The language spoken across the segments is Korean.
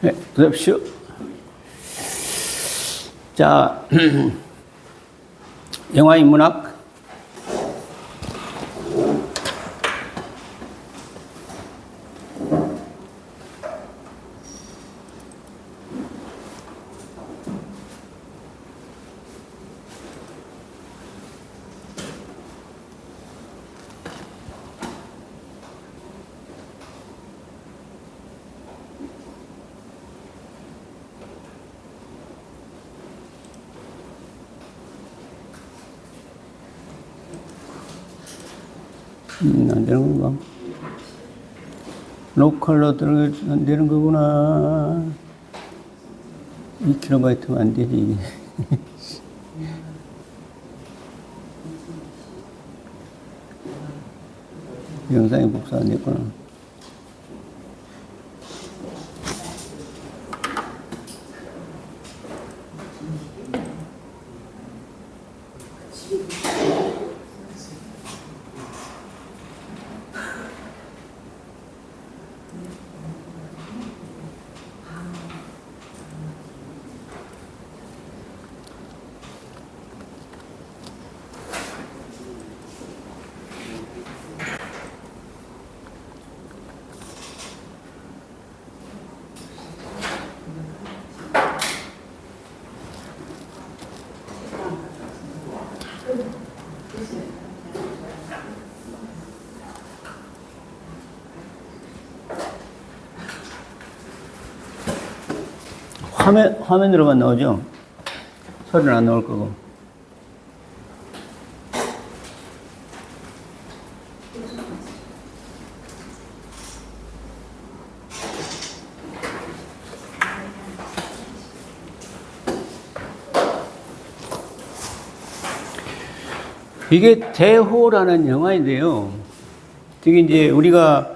네, 들으십시오. 자, 영화인문학 안 되는 건가? 로컬로 들어가면 안 되는 거구나. 2kb면 안 되지. 영상이 복사 안 됐구나. 화면으로만 나오죠? 소리는 안 나올 거고. 이게 대호라는 영화인데요. 이게 이제 우리가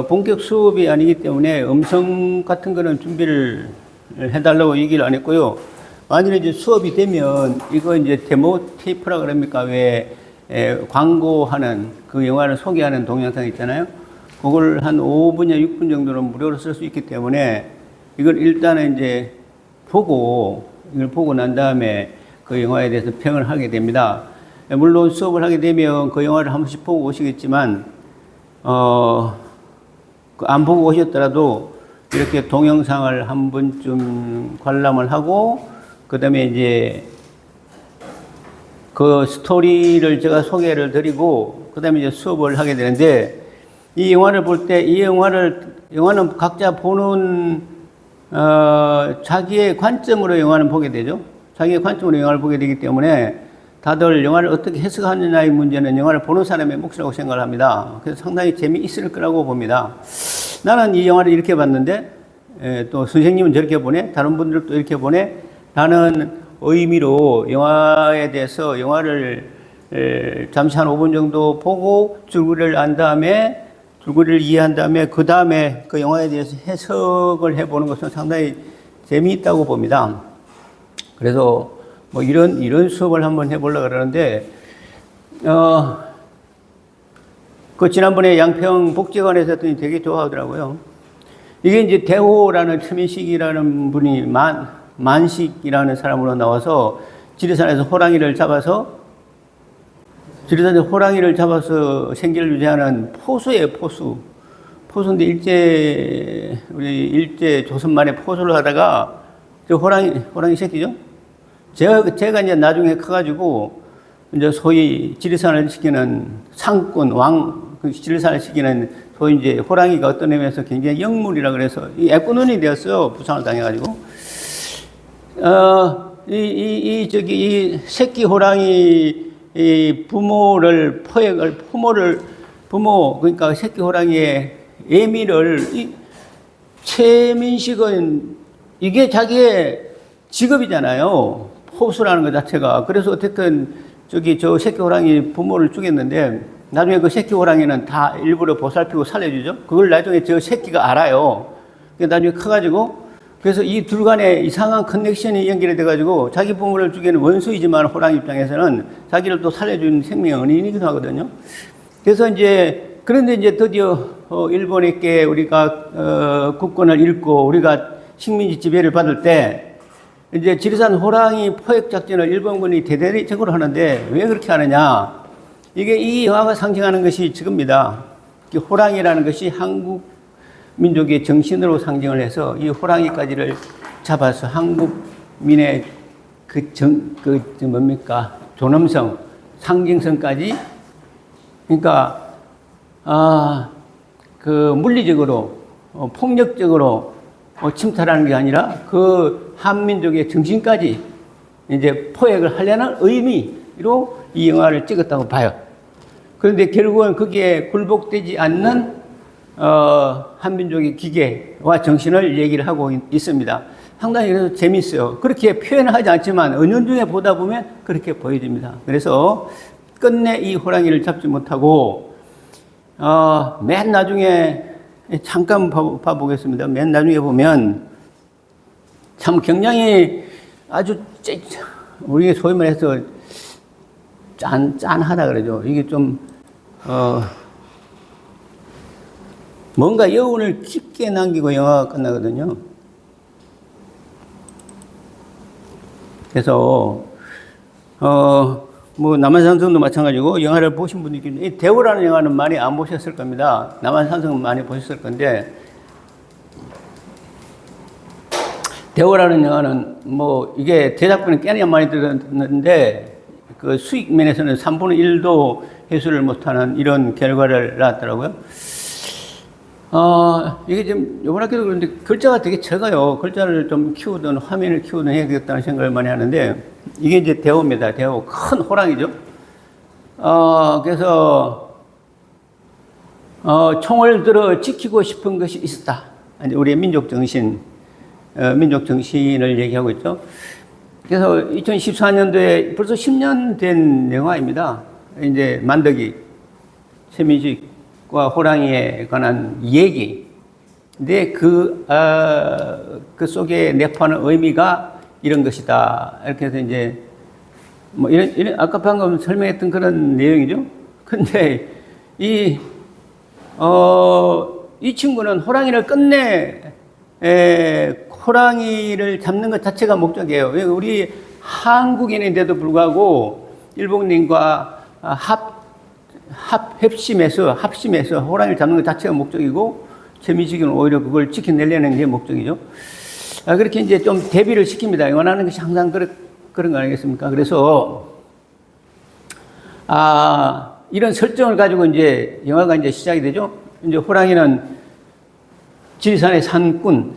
본격 수업이 아니기 때문에 음성 같은 거는 준비를 해달라고 얘기를 안 했고요. 만일에 이제 수업이 되면 이거 이제 데모 테이프라 그럽니까? 왜 광고하는 그 영화를 소개하는 동영상 있잖아요. 그걸 한 5분이나 6분 정도는 무료로 쓸 수 있기 때문에 이걸 일단은 이제 이걸 보고 난 다음에 그 영화에 대해서 평을 하게 됩니다. 물론 수업을 하게 되면 그 영화를 한 번씩 보고 오시겠지만, 안 보고 오셨더라도 이렇게 동영상을 한 번쯤 관람을 하고, 그 다음에 이제 그 스토리를 제가 소개를 드리고, 그 다음에 이제 수업을 하게 되는데, 이 영화를 볼 때, 영화는 각자 보는, 자기의 관점으로 영화는 보게 되죠. 자기의 관점으로 영화를 보게 되기 때문에, 다들 영화를 어떻게 해석하느냐의 문제는 영화를 보는 사람의 몫이라고 생각을 합니다. 그래서 상당히 재미있을 거라고 봅니다. 나는 이 영화를 이렇게 봤는데, 또 선생님은 저렇게 보네, 다른 분들도 이렇게 보네, 라는 의미로 영화에 대해서 영화를 잠시 한 5분 정도 보고 줄거리를 이해한 다음에 그 다음에 그 영화에 대해서 해석을 해보는 것은 상당히 재미있다고 봅니다. 그래서 뭐 이런 수업을 한번 해보려고 그러는데, 그 지난번에 양평 복지관에서 했더니 되게 좋아하더라고요. 이게 이제 대호라는 최민식이라는 분이 만식이라는 사람으로 나와서 지리산에서 호랑이를 잡아서 생계를 유지하는 포수예요, 포수. 포수인데 일제 조선 말에 포수를 하다가 저 호랑이 새끼죠? 제가 이제 나중에 커가지고, 이제 소위 지리산을 시키는 상권, 지리산을 시키는 소위 이제 호랑이가 어떤 의미에서 굉장히 영물이라 그래서 이 애꾸눈이 되었어요. 부상을 당해가지고. 이 새끼 호랑이, 그러니까 새끼 호랑이의 애미를, 최민식은 이게 자기의 직업이잖아요. 포수라는 것 자체가. 그래서 어쨌든 저 새끼 호랑이 부모를 죽였는데 나중에 그 새끼 호랑이는 다 일부러 보살피고 살려주죠. 그걸 나중에 저 새끼가 알아요. 나중에 커가지고 그래서 이 둘 간에 이상한 커넥션이 연결이 돼가지고 자기 부모를 죽이는 원수이지만 호랑 입장에서는 자기를 또 살려주는 생명의 은인이기도 하거든요. 그래서 이제 그런데 이제 드디어 일본에게 우리가 국권을 잃고 우리가 식민지 지배를 받을 때 이제 지리산 호랑이 포획 작전을 일본군이 대대적으로 하는데 왜 그렇게 하느냐? 이게 이 영화가 상징하는 것이 저겁니다. 호랑이라는 것이 한국 민족의 정신으로 상징을 해서 이 호랑이까지를 잡아서 한국민의 뭡니까? 존엄성, 상징성까지, 그러니까, 물리적으로, 폭력적으로 침탈하는 게 아니라 그 한민족의 정신까지 이제 포획을 하려는 의미로 이 영화를 찍었다고 봐요. 그런데 결국은 거기에 굴복되지 않는 한민족의 기계와 정신을 얘기를 하고 있습니다. 상당히 그래서 재밌어요. 그렇게 표현하지 않지만 은연중에 보다 보면 그렇게 보여집니다. 그래서 끝내 이 호랑이를 잡지 못하고 맨 나중에 잠깐 봐보겠습니다. 맨 나중에 보면 참 굉장히 아주 우리 소위 말해서 짠하다 그러죠. 이게 좀 뭔가 여운을 깊게 남기고 영화가 끝나거든요. 그래서 뭐 남한산성도 마찬가지고 영화를 보신 분들이 이 대우라는 영화는 많이 안 보셨을 겁니다. 남한산성은 많이 보셨을 건데 대우라는 영화는 뭐 이게 제작비는 꽤나 많이 들었는데 그 수익 면에서는 3분의 1도 회수를 못하는 이런 결과를 낳았더라고요. 이게 지금 요번 학기도 그런데 글자가 되게 적어요. 글자를 좀 키우든 화면을 키우든 해야 되겠다는 생각을 많이 하는데 이게 이제 대호입니다. 대호. 큰 호랑이죠. 그래서 총을 들어 지키고 싶은 것이 있었다. 우리의 민족 정신을 얘기하고 있죠. 그래서 2014년도에 벌써 10년 된 영화입니다. 이제 만덕이, 최민식과 호랑이에 관한 얘기. 근데 그 속에 내포하는 의미가 이런 것이다. 이렇게 해서 이제, 뭐 이런, 아까 방금 설명했던 그런 내용이죠. 근데 이 친구는 호랑이를 끝내, 호랑이를 잡는 것 자체가 목적이에요. 우리 한국인인데도 불구하고 일본인과 합심해서 호랑이를 잡는 것 자체가 목적이고 최민식은 오히려 그걸 지켜내려는 게 목적이죠. 그렇게 이제 좀 대비를 시킵니다. 원하는 것이 항상 그런 거 아니겠습니까? 그래서 이런 설정을 가지고 이제 영화가 이제 시작이 되죠. 이제 호랑이는 지리산의 산꾼,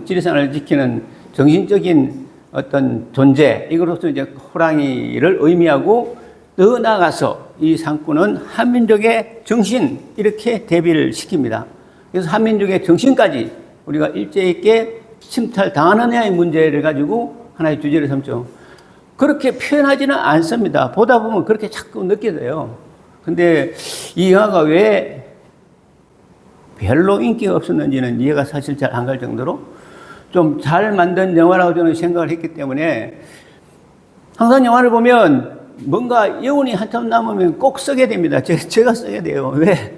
지리산을 지키는 정신적인 어떤 존재, 이거로서 이제 호랑이를 의미하고 더 나아가서 이 산꾼은 한민족의 정신, 이렇게 대비를 시킵니다. 그래서 한민족의 정신까지 우리가 일제 있게 침탈 당하느냐의 문제를 가지고 하나의 주제를 삼죠. 그렇게 표현하지는 않습니다. 보다 보면 그렇게 자꾸 느껴져요. 근데 이 영화가 왜 별로 인기가 없었는지는 이해가 사실 잘 안 갈 정도로 좀 잘 만든 영화라고 저는 생각을 했기 때문에 항상 영화를 보면 뭔가 여운이 한참 남으면 꼭 쓰게 됩니다. 제가 쓰게 돼요. 왜?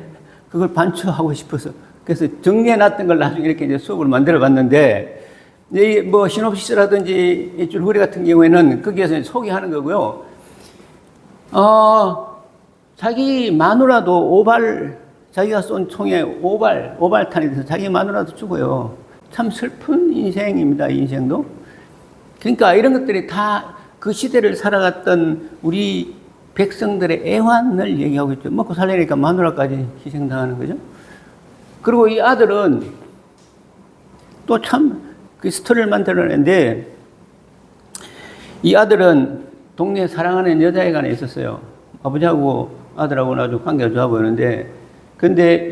그걸 반추하고 싶어서. 그래서 정리해놨던 걸 나중에 이렇게 이제 수업을 만들어 봤는데, 뭐 시놉시스라든지 이 줄거리 같은 경우에는 거기에서 소개하는 거고요. 자기 마누라도 자기가 쏜 총에 오발탄이 돼서 자기 마누라도 죽어요. 참 슬픈 인생입니다, 이 인생도. 그러니까 이런 것들이 다 그 시대를 살아갔던 우리 백성들의 애환을 얘기하고 있죠. 먹고 살려니까 마누라까지 희생당하는 거죠. 그리고 이 아들은 또 참 그 스토리를 만들어냈는데, 이 아들은 동네에 사랑하는 여자애가 하나 있었어요. 아버지하고 아들하고는 아주 관계가 좋아 보이는데, 근데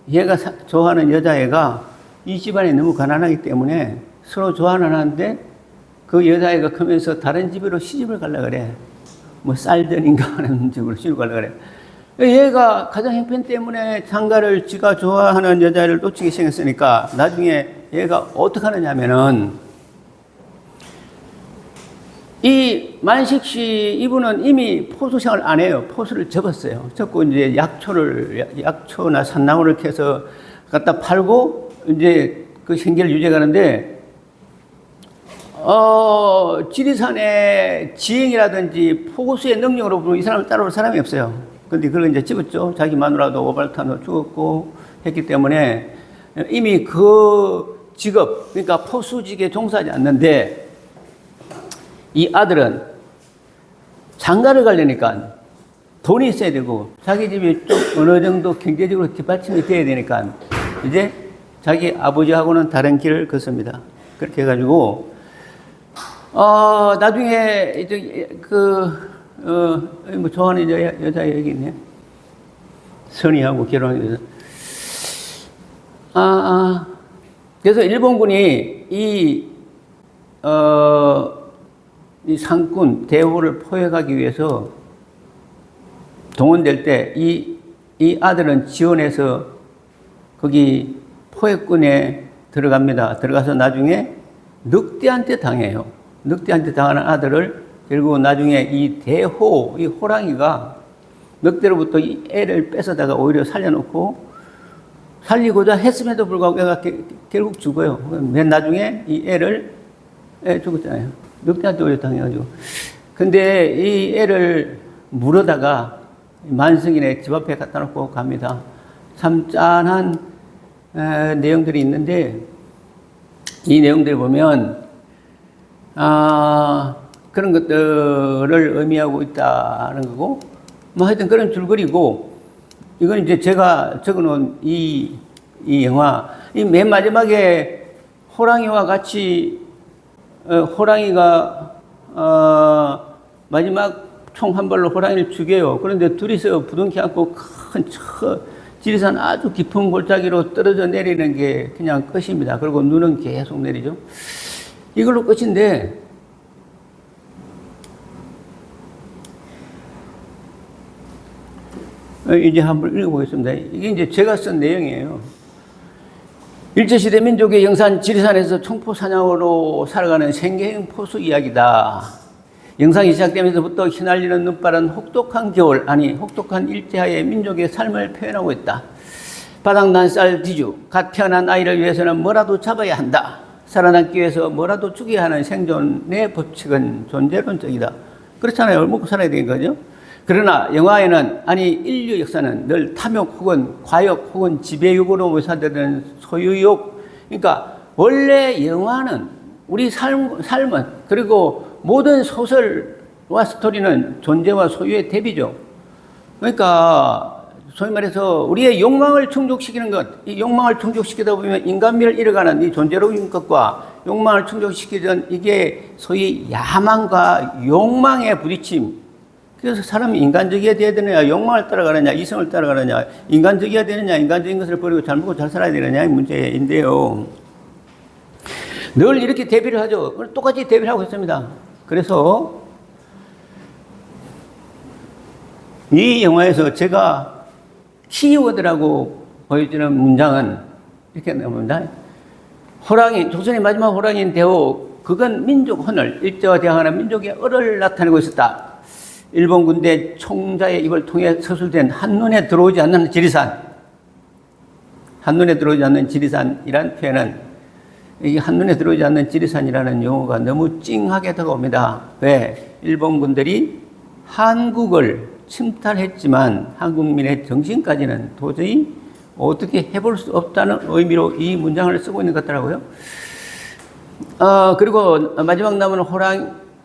얘가 좋아하는 여자애가 이 집안이 너무 가난하기 때문에 서로 좋아는 하는데 그 여자애가 크면서 다른 집으로 시집을 가려고 그래. 뭐 쌀전인가 하는 집으로 시집을 가려고 그래. 얘가 가정 형편 때문에 장가를 지가 좋아하는 여자를 놓치게 생겼으니까 나중에 얘가 어떻게 하느냐 하면은 이 만식 씨 이분은 이미 포수 생활 안 해요. 포수를 접었어요. 접고 이제 약초나 산나물을 캐서 갖다 팔고 이제 그 생계를 유지하는데 지리산의 지행이라든지 포수의 능력으로 보면 이 사람을 따라올 사람이 없어요. 근데 그걸 이제 집었죠. 자기 마누라도 오발탄으로 죽었고 했기 때문에 이미 그 직업, 그러니까 포수직에 종사하지 않는데 이 아들은 장가를 가려니까 돈이 있어야 되고 자기 집이 좀 어느 정도 경제적으로 뒷받침이 돼야 되니까 이제 자기 아버지하고는 다른 길을 걷습니다. 그렇게 해가지고 나중에 이제 뭐 좋아하는 여자 여기 있네. 선이하고 결혼해서 그래서 일본군이 이 상군 대호를 포획하기 위해서 동원될 때 이 아들은 지원해서 거기 포획군에 들어갑니다. 들어가서 나중에 늑대한테 당해요. 늑대한테 당하는 아들을 결국 나중에 이 대호, 이 호랑이가 늑대로부터 이 애를 뺏어다가 오히려 살려놓고 살리고자 했음에도 불구하고 애가 결국 죽어요. 맨 나중에 이 애를 죽었잖아요. 늑대한테 오히려 당해가지고. 근데 이 애를 물어다가 만석이네 집 앞에 갖다 놓고 갑니다. 참 짠한 내용들이 있는데 이 내용들을 보면 그런 것들을 의미하고 있다는 거고 뭐 하여튼 그런 줄거리고 이건 이제 제가 적어놓은 이 영화 이 맨 마지막에 호랑이와 같이 호랑이가 마지막 총 한 발로 호랑이를 죽여요. 그런데 둘이서 부둥켜 안고 큰 지리산 아주 깊은 골짜기로 떨어져 내리는 게 그냥 끝입니다. 그리고 눈은 계속 내리죠. 이걸로 끝인데 이제 한번 읽어보겠습니다. 이게 이제 제가 쓴 내용이에요. 일제시대 민족의 영산 지리산에서 총포 사냥으로 살아가는 생계형 포수 이야기다. 영상이 시작되면서부터 휘날리는 눈발은 혹독한 겨울, 아니 혹독한 일제하의 민족의 삶을 표현하고 있다. 바닥난 쌀 뒤주, 갓 태어난 아이를 위해서는 뭐라도 잡아야 한다. 살아남기 위해서 뭐라도 죽여야 하는 생존의 법칙은 존재론적이다. 그렇잖아요. 먹고 살아야 되는 거죠. 그러나 영화에는 아니 인류 역사는 늘 탐욕 혹은 과욕 혹은 지배욕으로 묘사되는 소유욕. 그러니까 원래 영화는 우리 삶은 그리고 모든 소설과 스토리는 존재와 소유의 대비죠. 그러니까 소위 말해서 우리의 욕망을 충족시키는 것, 이 욕망을 충족시키다 보면 인간미를 잃어가는 이 존재로운 것과 욕망을 충족시키던 이게 소위 야망과 욕망의 부딪힘. 그래서 사람이 인간적이어야 되느냐, 욕망을 따라가느냐, 이성을 따라가느냐, 인간적이어야 되느냐, 인간적인 것을 버리고 잘 먹고 잘 살아야 되느냐의 문제인데요. 늘 이렇게 대비를 하죠. 똑같이 대비를 하고 있습니다. 그래서 이 영화에서 제가 키워드라고 보여주는 문장은 이렇게 나옵니다. 호랑이, 조선의 마지막 호랑이인 대호, 그건 민족 헌을, 일제와 대항하는 민족의 얼을 나타내고 있었다. 일본 군대 총자의 입을 통해 서술된 한눈에 들어오지 않는 지리산. 한눈에 들어오지 않는 지리산이란 표현은 이 한눈에 들어오지 않는 지리산이라는 용어가 너무 찡하게 다가옵니다. 왜? 일본 군들이 한국을 침탈했지만 한국민의 정신까지는 도저히 어떻게 해볼 수 없다는 의미로 이 문장을 쓰고 있는 것 같더라고요. 그리고 마지막 남은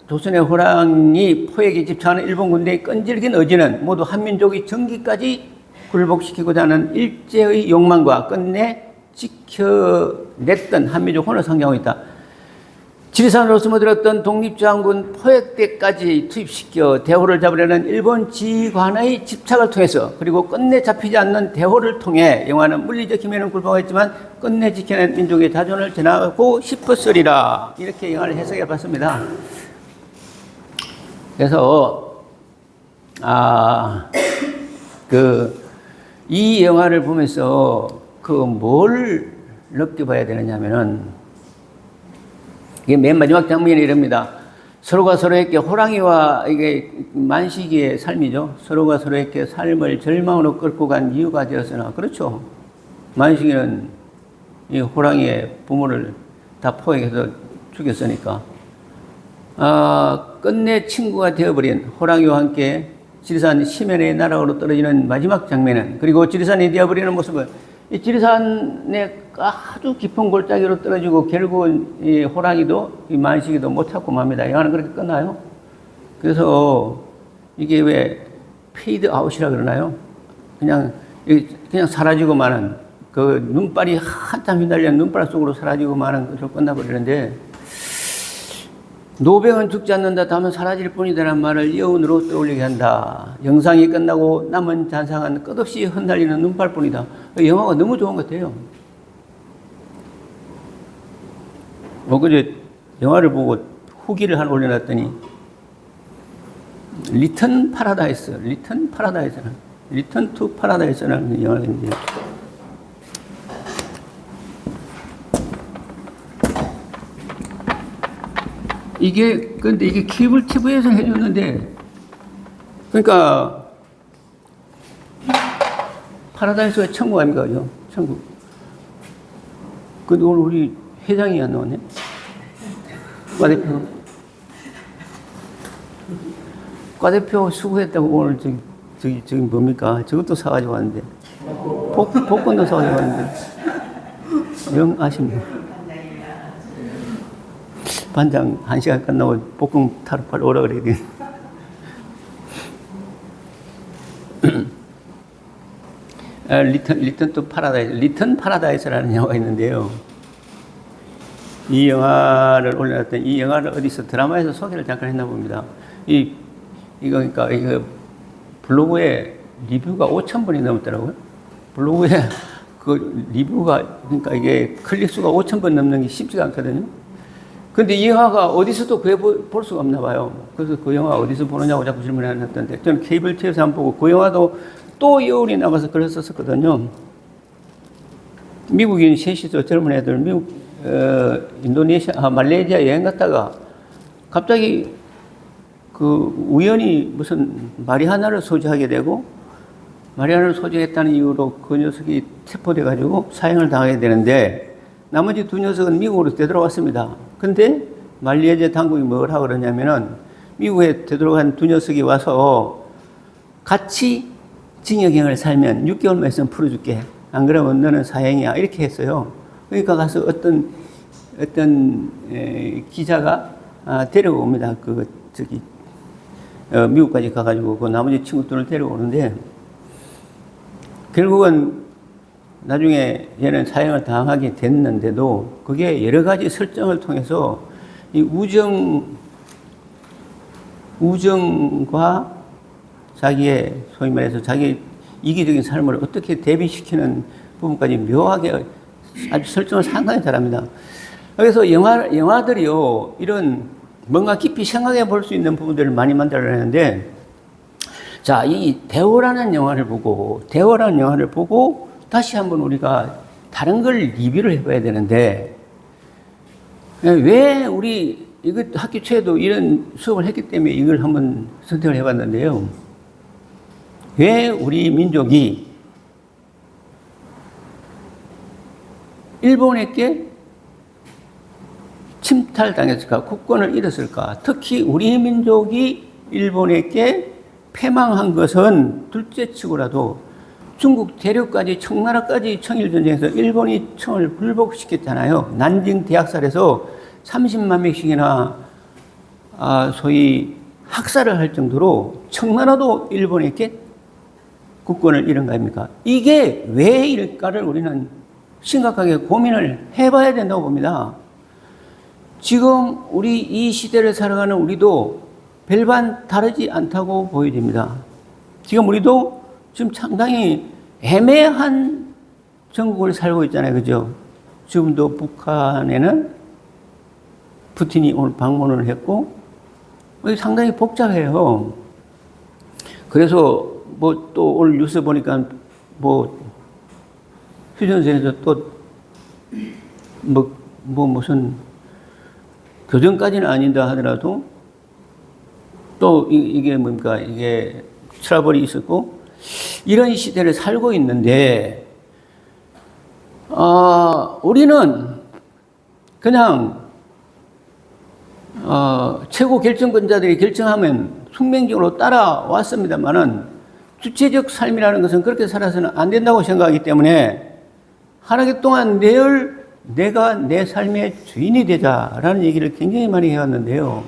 조선의 호랑이 포획에 집착하는 일본 군대의 끈질긴 의지는 모두 한민족의 정기까지 굴복시키고자 하는 일제의 욕망과 끝내 지켜냈던 한민족 혼을 상징하고 있다. 지리산으로 숨어들었던 독립저항군 포획대까지 투입시켜 대호를 잡으려는 일본 지휘관의 집착을 통해서 그리고 끝내 잡히지 않는 대호를 통해 영화는 물리적 힘에는 굴복했지만 끝내 지켜낸 민족의 자존을 전하고 싶었으리라. 이렇게 영화를 해석해 봤습니다. 그래서 이 영화를 보면서 뭘 느껴봐야 되느냐면은, 이게 맨 마지막 장면이 이럽니다. 서로가 서로에게 호랑이와 이게 만식이의 삶이죠. 서로가 서로에게 삶을 절망으로 끌고 간 이유가 되었으나, 그렇죠. 만식이는 이 호랑이의 부모를 다 포획해서 죽였으니까. 끝내 친구가 되어버린 호랑이와 함께 지리산 심연의 나락으로 떨어지는 마지막 장면은, 그리고 지리산이 되어버리는 모습은, 이 지리산의 아주 깊은 골짜기로 떨어지고 결국은 이 호랑이도 이 만식이도 못 찾고 맙니다. 영화는 그렇게 끝나요. 그래서 이게 왜 페이드 아웃이라 그러나요? 그냥 사라지고 마는, 그 눈발이 한참 휘날리는 눈발 속으로 사라지고 마는 것으로 끝나버리는데, 노병은 죽지 않는다, 다만 사라질 뿐이다라는 말을 여운으로 떠올리게 한다. 영상이 끝나고 남은 잔상은 끝없이 흩날리는 눈발뿐이다. 영화가 너무 좋은 것 같아요. 그제 영화를 보고 후기를 하나 올려놨더니, 리턴 투 파라다이스라는 영화가 있는데, 근데 이게 케이블 TV에서 해줬는데, 그러니까, 파라다이스가 천국 아닙니까? 그죠? 천국. 근데 오늘 우리 회장이 안 나왔네? 과대표 수고했다고 오늘 저기 뭡니까? 저것도 사가지고 왔는데. 복권도 사가지고 왔는데. 영 아쉽네. 반장 1시간 끝나고 복권 타러 빨리 오라 그래야 돼. 리턴 파라다이스라는 영화가 있는데요. 이 영화를 올려놨더니, 이 영화를 어디서 드라마에서 소개를 잠깐 했나 봅니다. 이거 블로그에 리뷰가 5,000번이 넘었더라고요. 블로그에 그 리뷰가, 그러니까 이게 클릭수가 5,000번 넘는 게 쉽지가 않거든요. 근데 이 영화가 어디서도 볼 수가 없나 봐요. 그래서 그 영화 어디서 보느냐고 자꾸 질문을 했던데, 저는 케이블 TV에서 한번 보고, 그 영화도 또 여울이 남아서 글을 썼었거든요. 미국인 셋이서 젊은 애들, 말레이시아 여행 갔다가 갑자기 우연히 무슨 마리화나를 소지하게 되고, 마리화나를 소지했다는 이유로 그 녀석이 체포돼가지고 사형을 당하게 되는데, 나머지 두 녀석은 미국으로 되돌아왔습니다. 근데 말레이시아 당국이 뭘 하고 그러냐면은, 미국에 되돌아간 두 녀석이 와서 같이 징역형을 살면 6개월만 있으면 풀어줄게. 안 그러면 너는 사형이야. 이렇게 했어요. 그러니까 가서 어떤 기자가 데려옵니다. 미국까지 가가지고 그 나머지 친구들을 데려오는데, 결국은 나중에 얘는 사형을 당하게 됐는데도, 그게 여러 가지 설정을 통해서 이 우정과 자기의, 소위 말해서 자기 이기적인 삶을 어떻게 대비시키는 부분까지 묘하게 아주 설정을 상당히 잘합니다. 그래서 영화들이요, 이런 뭔가 깊이 생각해 볼 수 있는 부분들을 많이 만들어내는데, 자, 이 대호라는 영화를 보고 다시 한번 우리가 다른 걸 리뷰를 해봐야 되는데, 왜 이거 학교 초에도 이런 수업을 했기 때문에 이걸 한번 선택을 해봤는데요. 왜 우리 민족이 일본에게 침탈당했을까? 국권을 잃었을까? 특히 우리 민족이 일본에게 패망한 것은 둘째치고라도 중국 대륙까지, 청나라까지 청일전쟁에서 일본이 청을 불복시켰잖아요. 난징 대학살에서 30만 명씩이나 소위 학살을 할 정도로 청나라도 일본에게 국권을 잃은 거 아닙니까? 이게 왜 이럴까를 우리는 심각하게 고민을 해봐야 된다고 봅니다. 지금 우리 이 시대를 살아가는 우리도 별반 다르지 않다고 보여집니다. 지금 우리도 지금 상당히 애매한 전국을 살고 있잖아요. 그죠? 지금도 북한에는 푸틴이 오늘 방문을 했고, 상당히 복잡해요. 그래서 뭐 또 오늘 뉴스 보니까 뭐 휴전선에서 또 뭐 무슨 교정까지는 아닌다 하더라도 또 이게 뭡니까? 이게 트러블이 있었고 이런 시대를 살고 있는데 우리는 그냥 최고 결정권자들이 결정하면 숙명적으로 따라왔습니다만은 주체적 삶이라는 것은 그렇게 살아서는 안 된다고 생각하기 때문에 하나님 동안 늘 내가 내 삶의 주인이 되자라는 얘기를 굉장히 많이 해왔는데요.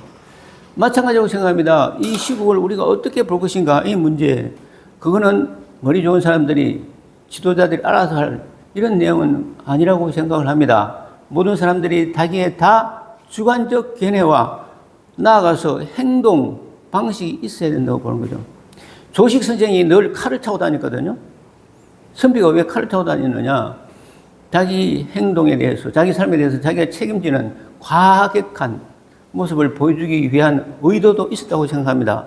마찬가지라고 생각합니다. 이 시국을 우리가 어떻게 볼 것인가 이 문제 그거는 머리 좋은 사람들이 지도자들이 알아서 할 이런 내용은 아니라고 생각을 합니다. 모든 사람들이 자기의 다 주관적 견해와 나아가서 행동 방식이 있어야 된다고 보는 거죠. 조식 선생이 늘 칼을 차고 다녔거든요. 선비가 왜 칼을 차고 다니느냐? 자기 행동에 대해서, 자기 삶에 대해서 자기가 책임지는 과격한 모습을 보여주기 위한 의도도 있었다고 생각합니다.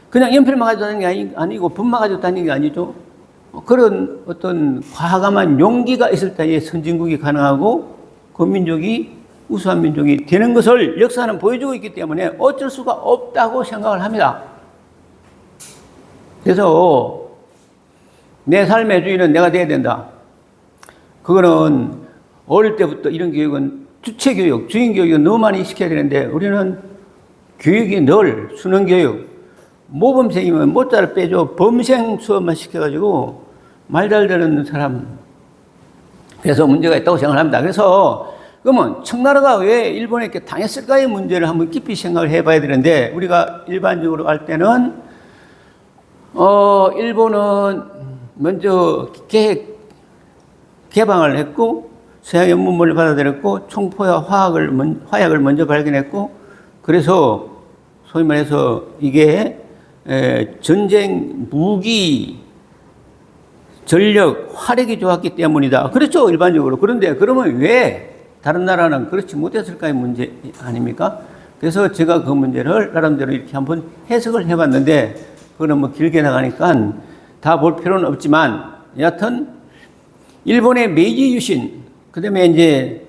그냥 연필만 가지고 다니는 게 아니고 분만 가지고 다니는 게 아니죠. 그런 어떤 과감한 용기가 있을 때에 선진국이 가능하고 그 민족이 우수한 민족이 되는 것을 역사는 보여주고 있기 때문에 어쩔 수가 없다고 생각을 합니다. 그래서 내 삶의 주인은 내가 돼야 된다. 그거는 어릴 때부터 이런 교육은 주체교육, 주인교육을 너무 많이 시켜야 되는데 우리는 교육이 늘 수능교육, 모범생이면 모자를 빼줘 범생 수업만 시켜가지고 말 잘 듣는 사람 그래서 문제가 있다고 생각합니다. 그래서 그러면 청나라가 왜 일본에 이렇게 당했을까의 문제를 한번 깊이 생각을 해봐야 되는데 우리가 일반적으로 할 때는 일본은 먼저 개방을 했고 서양의 문물을 받아들였고 총포와 화약을 먼저 발견했고 그래서 소위 말해서 이게 전쟁 무기 전력 화력이 좋았기 때문이다. 그렇죠 일반적으로. 그런데 그러면 왜 다른 나라는 그렇지 못했을까의 문제 아닙니까? 그래서 제가 그 문제를 나름대로 이렇게 한번 해석을 해봤는데 그거는 뭐 길게 나가니까 다 볼 필요는 없지만 여하튼 일본의 메이지 유신 그 다음에 이제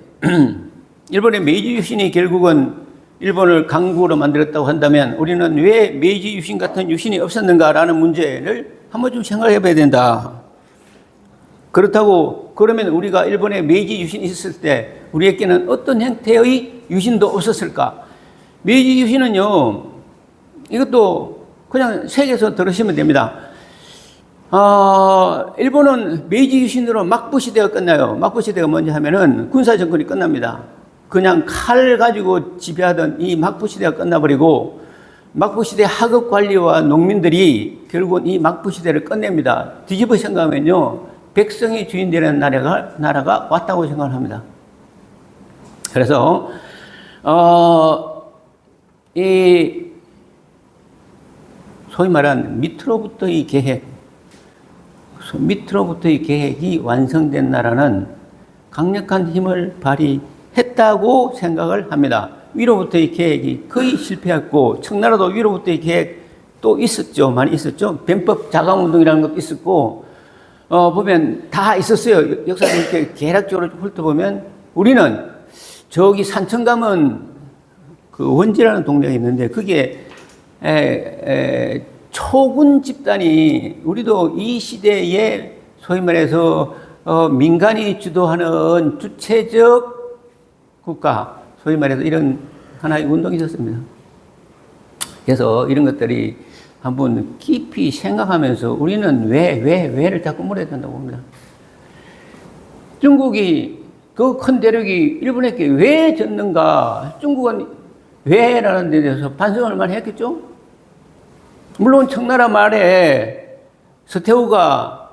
일본의 메이지 유신이 결국은 일본을 강국으로 만들었다고 한다면 우리는 왜 메이지 유신 같은 유신이 없었는가라는 문제를 한번 좀 생각해 봐야 된다. 그렇다고 그러면 우리가 일본에 메이지 유신이 있었을 때 우리에게는 어떤 형태의 유신도 없었을까? 메이지 유신은요, 이것도 그냥 책에서 들으시면 됩니다. 일본은 메이지 유신으로 막부 시대가 끝나요. 막부 시대가 뭔지 하면은 군사 정권이 끝납니다. 그냥 칼을 가지고 지배하던 이 막부 시대가 끝나버리고 막부 시대 하급 관리와 농민들이 결국은 이 막부 시대를 끝냅니다. 뒤집어 생각하면요. 백성이 주인 되는 나라가 왔다고 생각을 합니다. 그래서, 소위 말하는 밑으로부터의 계획이 완성된 나라는 강력한 힘을 발휘했다고 생각을 합니다. 위로부터의 계획이 거의 실패했고, 청나라도 위로부터의 계획도 있었죠. 많이 있었죠. 변법 자강운동이라는 것도 있었고, 보면 다 있었어요. 역사를 이렇게 개략적으로 훑어보면 우리는 저기 산청 가면 그 원지라는 동네가 있는데 그게 초군 집단이 우리도 이 시대에 소위 말해서 민간이 주도하는 주체적 국가 소위 말해서 이런 하나의 운동이 있었습니다. 그래서 이런 것들이 한번 깊이 생각하면서 우리는 왜를 자꾸 물어야 된다고 봅니다. 중국이 그 큰 대륙이 일본에게 왜 졌는가? 중국은 왜라는 데 대해서 반성을 많이 했겠죠? 물론 청나라 말에 서태후가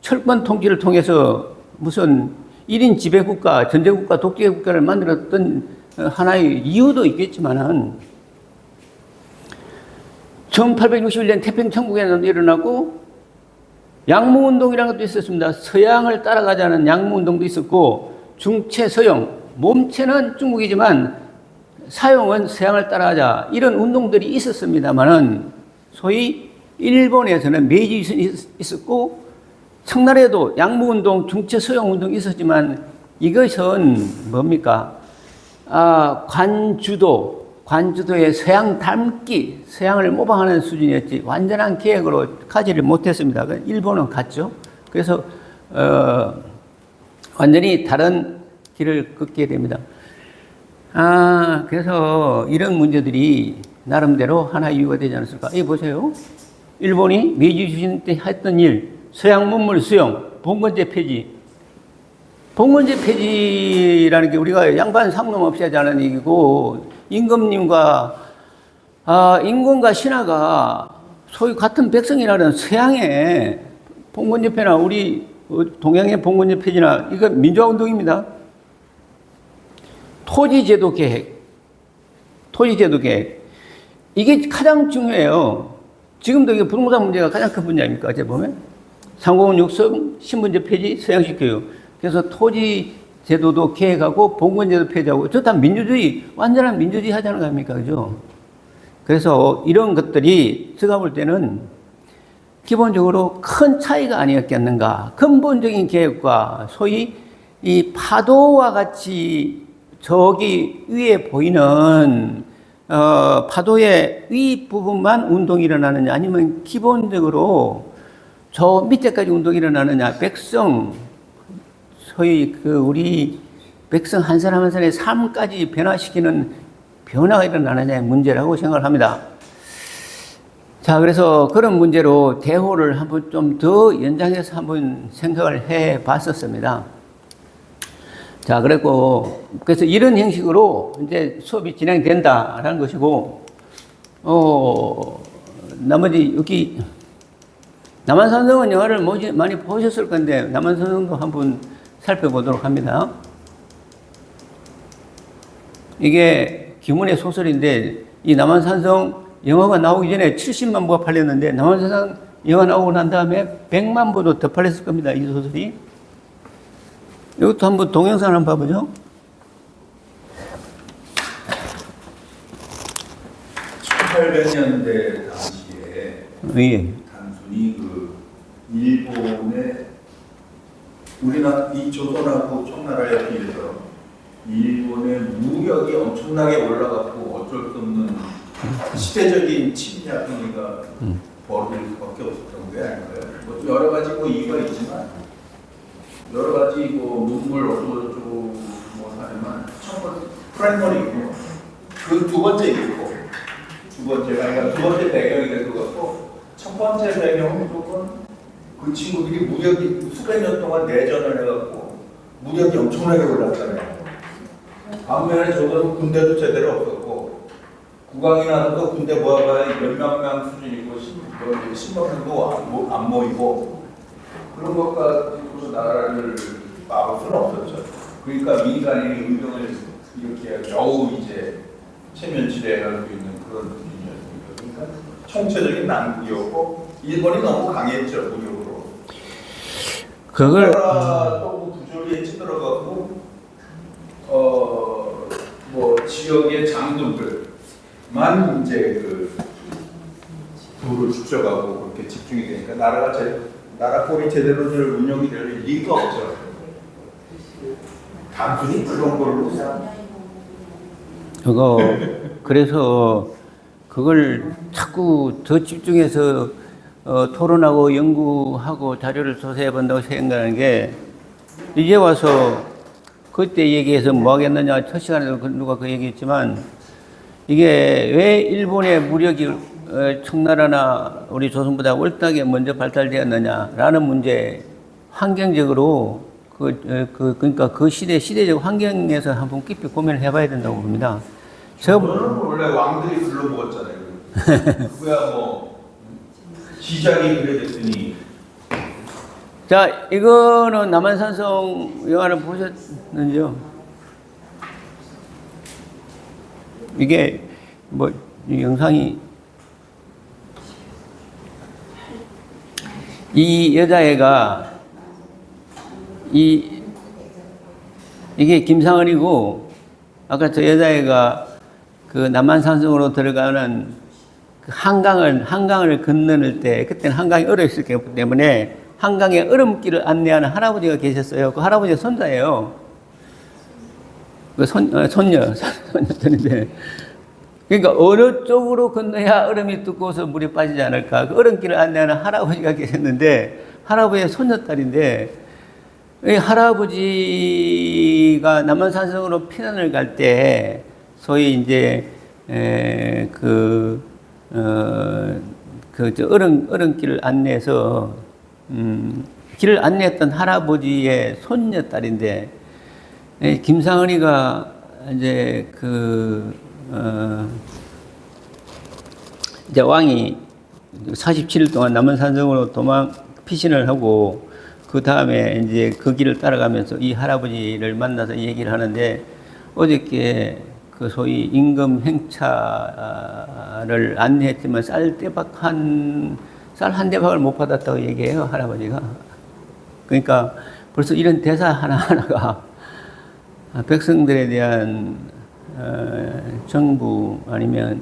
철권 통치를 통해서 무슨 1인 지배국가, 전제국가, 독재국가를 만들었던 하나의 이유도 있겠지만은 1861년 태평천국에는 일어나고 양무운동이라는 것도 있었습니다. 서양을 따라가자는 양무운동도 있었고 중체 서양, 몸체는 중국이지만 사용은 서양을 따라가자 이런 운동들이 있었습니다만은 소위 일본에서는 메이지 있었고 청나라에도 양무운동, 중체 서용운동이 있었지만 이것은 뭡니까? 관주도의 서양 닮기, 서양을 모방하는 수준이었지 완전한 계획으로 가지를 못했습니다. 일본은 갔죠. 그래서 완전히 다른 길을 걷게 됩니다. 그래서 이런 문제들이 나름대로 하나의 이유가 되지 않았을까? 이 보세요. 일본이 메이지 유신 때 했던 일, 서양 문물 수용, 봉건제 폐지. 봉건제 폐지라는 게 우리가 양반 상놈 없이 하자는 얘기고, 임금님과, 인권과 신하가 소위 같은 백성이라는 서양의 봉건제 폐지나 우리 동양의 봉건제 폐지나 이거 민주화 운동입니다. 토지제도 계획. 이게 가장 중요해요. 지금도 이게 부동산 문제가 가장 큰 문제 아닙니까? 어제 보면. 상공원 육성, 신분제 폐지, 서양식 교육. 그래서 토지 제도도 계획하고 봉건제도 폐지하고 저 다 민주주의, 완전한 민주주의 하자는 거 아닙니까? 그죠? 그래서 이런 것들이 제가 볼 때는 기본적으로 큰 차이가 아니었겠는가. 근본적인 계획과 소위 이 파도와 같이 저기 위에 보이는 파도의 위 부분만 운동이 일어나느냐 아니면 기본적으로 저 밑에까지 운동이 일어나느냐. 백성 소위 우리 백성 한 사람 한 사람의 삶까지 변화시키는 변화가 일어나느냐의 문제라고 생각을 합니다. 자, 그래서 그런 문제로 대호를 한번 좀 더 연장해서 한번 생각을 해 봤었습니다. 자, 그래서 이런 형식으로 이제 수업이 진행된다라는 것이고, 나머지 여기 남한산성은 영화를 많이 보셨을 건데, 남한산성도 한번 살펴보도록 합니다. 이게 김훈의 소설인데, 이 남한산성 영화가 나오기 전에 70만 부가 팔렸는데, 남한산성 영화 나오고 난 다음에 100만 부도 더 팔렸을 겁니다, 이 소설이. 이것도 한번 동영상 한번 봐보죠. 1800년대 당시에 예. 단순히 일본의 우리나라 이 조선하고 청나라에 비해서 일본의 무력이 엄청나게 올라갔고 어쩔 수 없는 시대적인 침략 행위가 벌어질 수밖에 없었던 게 아닌가요? 뭐 여러 가지 이유가 있지만 여러 가지 문물 어쩌고저쩌고 하지만 첫 번째 프라이머리 있고 그 두 번째 있고 두 번째 배경이 될 것 같고 첫 번째 배경은 조금 그 친구들이 무력이 수백 년 동안 내전을 해갖고 무력이 엄청나게 올랐잖아요. 반면에 저도 군대도 제대로 없었고 국왕이 나서도 군대 모아봐야 몇만 명 수준이고 10만 명도 안 모이고 그런 것까지 나라를 막을 수는 없었죠. 그러니까 민간인이 의병을 이렇게 겨우 이제 체면치레할 수 있는 그런 분위기였습니다. 그러니까 총체적인 난국이었고 일본이 너무 강했죠, 무력으로. 그걸 또 부조리에 찌들어가고 지역의 장군들만 이제 부를 축적하고 그렇게 집중이 되니까 나라 꼴이 제대로 운영이 될 리가 없죠. 단순히 그런 걸로 그래서 그걸 자꾸 더 집중해서 토론하고 연구하고 자료를 조사해 본다고 생각하는 게 이제 와서 그때 얘기해서 뭐 하겠느냐 첫 시간에도 누가 그 얘기했지만 이게 왜 일본의 무력이 청나라나 우리 조선보다 월등하게 먼저 발달되었느냐라는 문제 환경적으로 그러니까 그 시대적 환경에서 한번 깊이 고민을 해봐야 된다고 봅니다. 저는 원래 왕들이 불러먹었잖아요. 그거야 시작이 그래졌으니. 자, 이거는 남한산성 영화를 보셨는지요? 이게 이 영상이 이 여자애가 이게 김상은이고 아까 저 여자애가 그 남한산성으로 들어가는 한강을 건너는 때, 그때는 한강이 얼어 있었기 때문에 한강에 얼음길을 안내하는 할아버지가 계셨어요. 그 할아버지가 손자예요. 손녀인데. 그러니까 어느 쪽으로 건너야 얼음이 두꺼워서 물이 빠지지 않을까. 그 얼음길을 안내하는 할아버지가 계셨는데, 할아버지의 손녀딸인데, 이 할아버지가 남한산성으로 피난을 갈 때, 소위 이제, 얼음길을 안내해서, 길을 안내했던 할아버지의 손녀딸인데, 김상은이가 이제 이제 왕이 47일 동안 남한산성으로 피신을 하고, 그 다음에 이제 그 길을 따라가면서 이 할아버지를 만나서 얘기를 하는데, 어저께 그 소위 임금 행차를 안내했지만 쌀 한 대박을 못 받았다고 얘기해요, 할아버지가. 그러니까 벌써 이런 대사 하나하나가 백성들에 대한 정부 아니면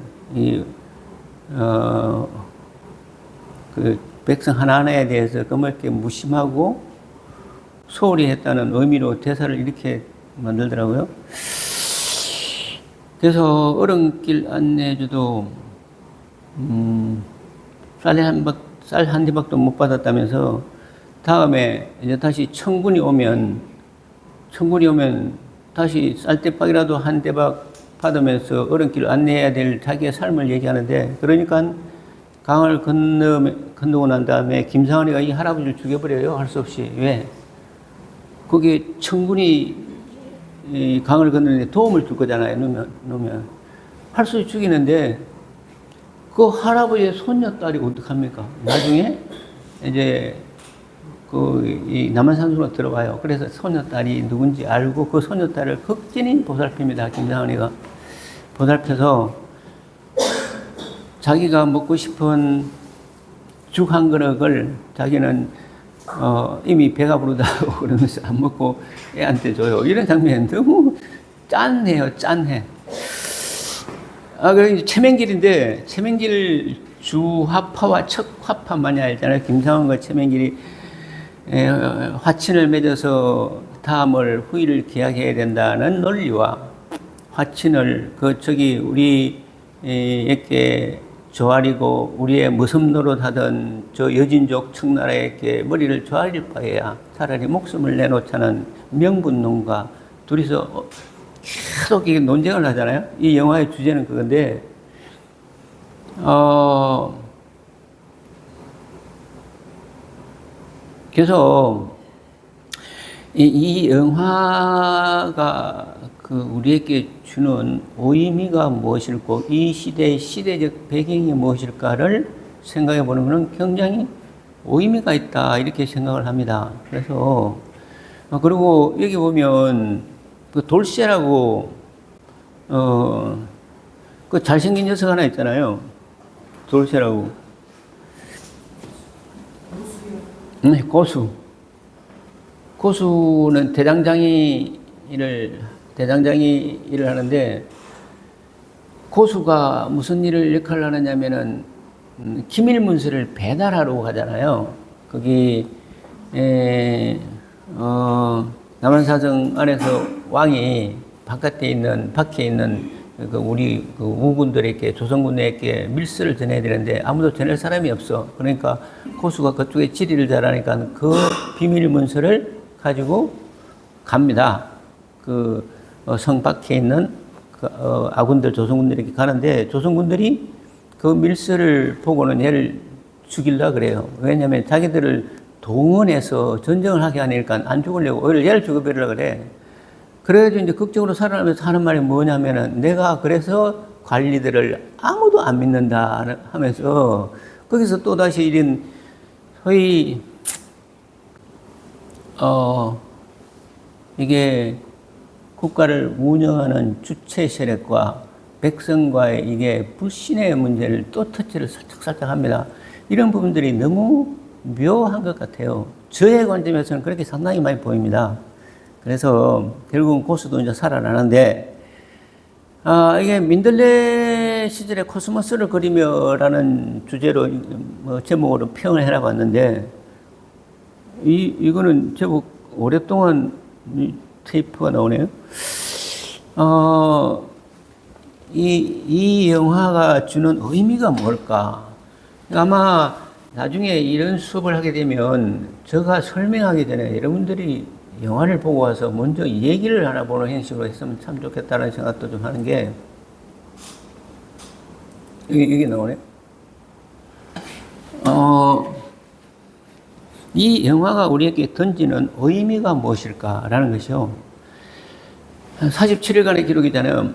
그 백성 하나하나에 대해서 그렇게 무심하고 소홀히 했다는 의미로 대사를 이렇게 만들더라고요. 그래서 얼음길 안내주도 쌀 한 대박도 못 받았다면서 다음에 이제 다시 청군이 오면 다시 쌀대박이라도 한 대박 받으면서 얼음길을 안내해야 될 자기의 삶을 얘기하는데, 그러니까 강을 건너고 난 다음에 김상은이가 이 할아버지를 죽여버려요. 할 수 없이. 왜? 거기 청군이 이 강을 건너는데 도움을 줄 거잖아요. 놓으면. 할 수 없이 죽이는데, 그 할아버지의 손녀딸이 어떡합니까? 나중에 이제 이 남한산성으로 들어가요. 그래서 손녀딸이 누군지 알고 그 손녀딸을 극진히 보살핍니다. 김상은이가. 보살펴서 자기가 먹고 싶은 죽 한 그릇을 자기는 이미 배가 부르다고 그러면서 안 먹고 애한테 줘요. 이런 장면 너무 짠해요. 짠해. 그래 최맹길인데, 최맹길 주화파와 척화파 많이 알잖아요. 김상은과 최맹길이 화친을 맺어서 다음을 후일을 기약해야 된다는 논리와 화친을 우리에게 조아리고 우리의 무슨 노릇하던 저 여진족 청나라에게 머리를 조아릴 바에야 차라리 목숨을 내놓자는 명분론과 둘이서 계속 이게 논쟁을 하잖아요. 이 영화의 주제는 그건데, 그래서 이 영화가 우리에게 주는 의미가 무엇일고 이 시대의 시대적 배경이 무엇일까를 생각해 보는 것은 굉장히 의미가 있다, 이렇게 생각을 합니다. 그래서 그리고 여기 보면 그 돌쇠라고 그 잘생긴 녀석 하나 있잖아요. 돌쇠라고. 고수. 고수는 대장장이 일을 하는데, 고수가 무슨 역할을 하느냐면은 기밀문서를 배달하러 가잖아요. 거기 남한사정 안에서 왕이 밖에 있는 우리 우군들에게, 조선군에게 밀서를 전해야 되는데 아무도 전할 사람이 없어. 그러니까 고수가 그쪽에 지리를 잘하니까 그 비밀 문서를 가지고 갑니다. 성 밖에 있는 아군들, 조선군들에게 가는데, 조선군들이 그 밀서를 보고는 얘를 죽이려고 그래요. 왜냐하면 자기들을 동원해서 전쟁을 하게 하니까 안 죽으려고 오히려 얘를 죽여버리려고 그래. 그래가지고 이제 극적으로 살아나면서 하는 말이 뭐냐면은, 내가 그래서 관리들을 아무도 안 믿는다 하면서 거기서 또다시 이런 소위 이게 국가를 운영하는 주체 세력과 백성과의 이게 불신의 문제를 또 터치를 살짝 합니다. 이런 부분들이 너무 묘한 것 같아요. 저의 관점에서는 그렇게 상당히 많이 보입니다. 그래서 결국은 고수도 이제 살아나는데, 이게 민들레 소련의 시절에 코스모스를 그리며라는 주제로 뭐 제목으로 평을 해나갔는데 이거는 제법 오랫동안 이 테이프가 나오네요. 이 영화가 주는 의미가 뭘까? 아마 나중에 이런 수업을 하게 되면 제가 설명하기 전에 여러분들이 영화를 보고 와서 먼저 얘기를 하나 보는 형식으로 했으면 참 좋겠다는 생각도 좀 하는 게 이게 나오네. 이 영화가 우리에게 던지는 의미가 무엇일까라는 것이요. 47일간의 기록이잖아요.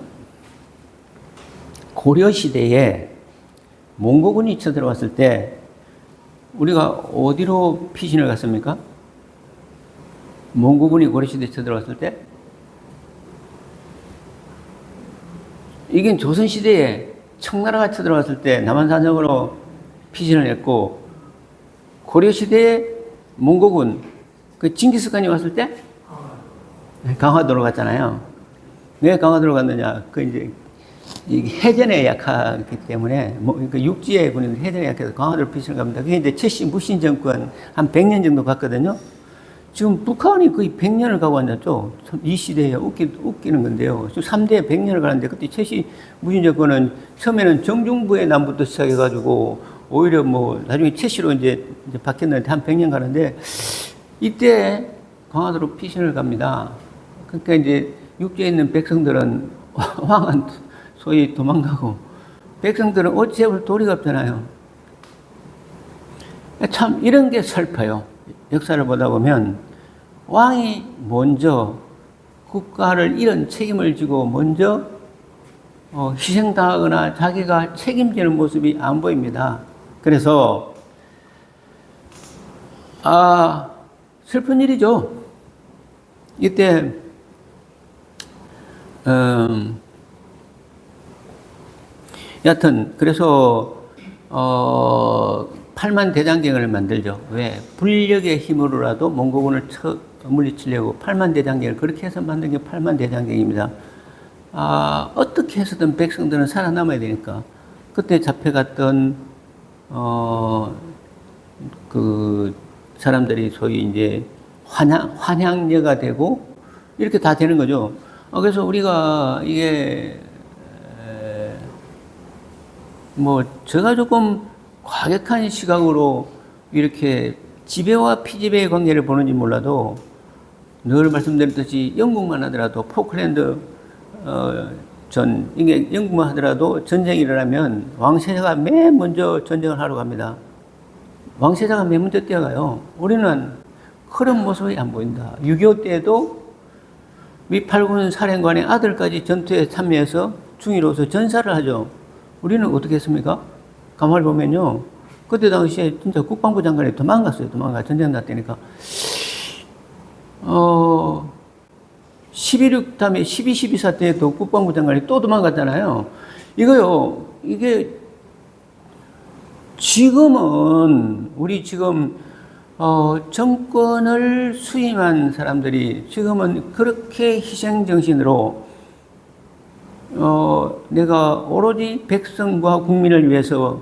고려시대에 몽고군이 쳐들어왔을 때 우리가 어디로 피신을 갔습니까? 몽고군이 고려시대에 쳐들어왔을 때 이게 조선시대에 청나라가 쳐들어왔을 때 남한산성으로 피신을 했고 고려시대에 몽고군 그 징기스칸이 왔을 때 강화도로 갔잖아요. 왜 강화도로 갔느냐? 그 이제 해전에 약하기 때문에 그 육지의 군인 해전에 약해서 강화도로 피신을 갑니다. 그게 이제 최씨 무신 정권 한 100년 정도 갔거든요. 지금 북한이 거의 100년을 가고 앉았죠. 이 시대에 웃기는 건데요. 지금 3대 100년을 가는데 그때 최씨 무신 정권은 처음에는 정중부의 남부터 시작해가지고 오히려 뭐 나중에 최씨로 이제 바뀌었는데 한 100년 가는데 이때 강화도로 피신을 갑니다. 그러니까 이제 육지에 있는 백성들은 왕은 소위 도망가고 백성들은 어찌해볼 도리가 없잖아요. 참 이런 게 슬퍼요. 역사를 보다 보면 왕이 먼저 국가를 잃은 책임을 지고 먼저 희생당하거나 자기가 책임지는 모습이 안 보입니다. 그래서 슬픈 일이죠. 이때 여하튼 그래서 8만 대장경을 만들죠. 왜? 불력의 힘으로라도 몽고군을 물리치려고 8만 대장경을 그렇게 해서 만든 게 8만 대장경입니다. 어떻게 해서든 백성들은 살아남아야 되니까 그때 잡혀갔던 그 사람들이 소위 이제 환향녀가 되고 이렇게 다 되는 거죠. 그래서 우리가 이게 뭐 제가 조금 과격한 시각으로 이렇게 지배와 피지배의 관계를 보는지 몰라도 늘 말씀드렸듯이 영국만 하더라도 포클랜드 이게 영국만 하더라도 전쟁이 일어나면 왕세자가 맨 먼저 전쟁을 하러 갑니다. 왕세자가 맨 먼저 뛰어가요. 우리는 그런 모습이 안 보인다. 6.25 때에도 미 8군 사령관의 아들까지 전투에 참여해서 중위로서 전사를 하죠. 우리는 어떻게 했습니까? 가만히 보면요. 그때 당시에 진짜 국방부 장관이 도망갔어요. 전쟁 났다니까. 11.6 다음에 12.12 때에도 국방부 장관이 또 도망갔잖아요. 이게 지금은 우리 지금 정권을 수임한 사람들이 지금은 그렇게 희생정신으로 내가 오로지 백성과 국민을 위해서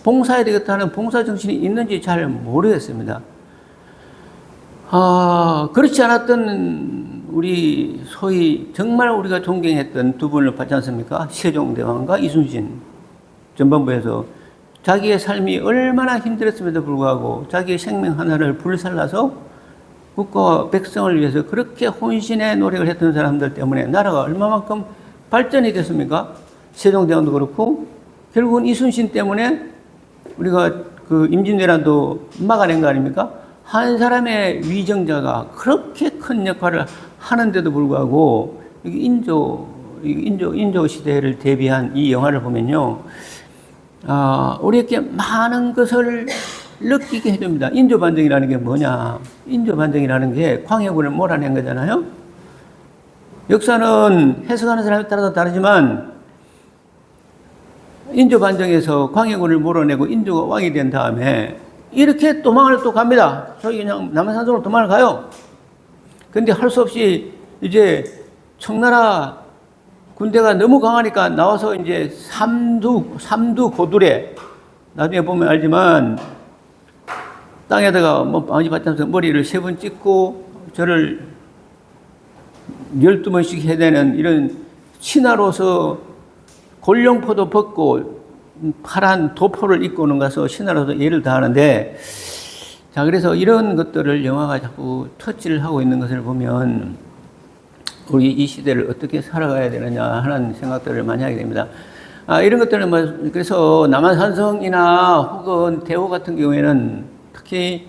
봉사해야 되겠다는 봉사정신이 있는지 잘 모르겠습니다. 그렇지 않았던 우리 소위 정말 우리가 존경했던 두 분을 봤지 않습니까? 세종대왕과 이순신 전반부에서 자기의 삶이 얼마나 힘들었음에도 불구하고 자기의 생명 하나를 불살라서 국가와 백성을 위해서 그렇게 혼신의 노력을 했던 사람들 때문에 나라가 얼마만큼 발전이 됐습니까? 세종대왕도 그렇고 결국은 이순신 때문에 우리가 그 임진왜란도 막아낸 거 아닙니까? 한 사람의 위정자가 그렇게 큰 역할을 하는데도 불구하고 인조 시대를 대비한 이 영화를 보면요, 우리에게 많은 것을 느끼게 해줍니다. 인조반정이라는 게 뭐냐? 인조반정이라는 게 광해군을 몰아낸 거잖아요. 역사는 해석하는 사람에 따라서 다르지만 인조반정에서 광해군을 몰아내고 인조가 왕이 된 다음에 이렇게 도망을 또 갑니다. 저희 그냥 남한산성으로 도망을 가요. 근데 할 수 없이 이제 청나라 군대가 너무 강하니까 나와서 이제 삼두 고두래. 나중에 보면 알지만 땅에다가 뭐 방지 받자면서 머리를 3번 찍고 저를 12번씩 해야 되는 이런 신하로서 골룡포도 벗고 파란 도포를 입고 오는 가서 신하로서 예를 다하는데, 자, 그래서 이런 것들을 영화가 자꾸 터치를 하고 있는 것을 보면 우리 이 시대를 어떻게 살아가야 되느냐 하는 생각들을 많이 하게 됩니다. 이런 것들은 뭐, 그래서 남한산성이나 혹은 대호 같은 경우에는 특히,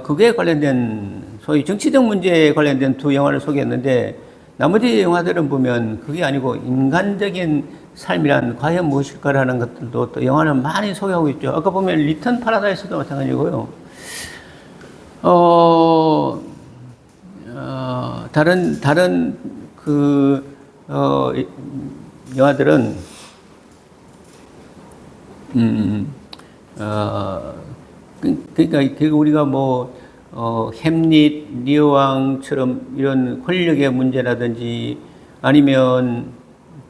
그게 관련된, 소위 정치적 문제에 관련된 2 영화를 소개했는데, 나머지 영화들은 보면 그게 아니고 인간적인 삶이란 과연 무엇일까라는 것들도 또 영화는 많이 소개하고 있죠. 아까 보면 리턴 파라다이스도 마찬가지고요. 다른 영화들은, 그러니까 결국 우리가 뭐, 햄릿, 리어왕처럼 이런 권력의 문제라든지 아니면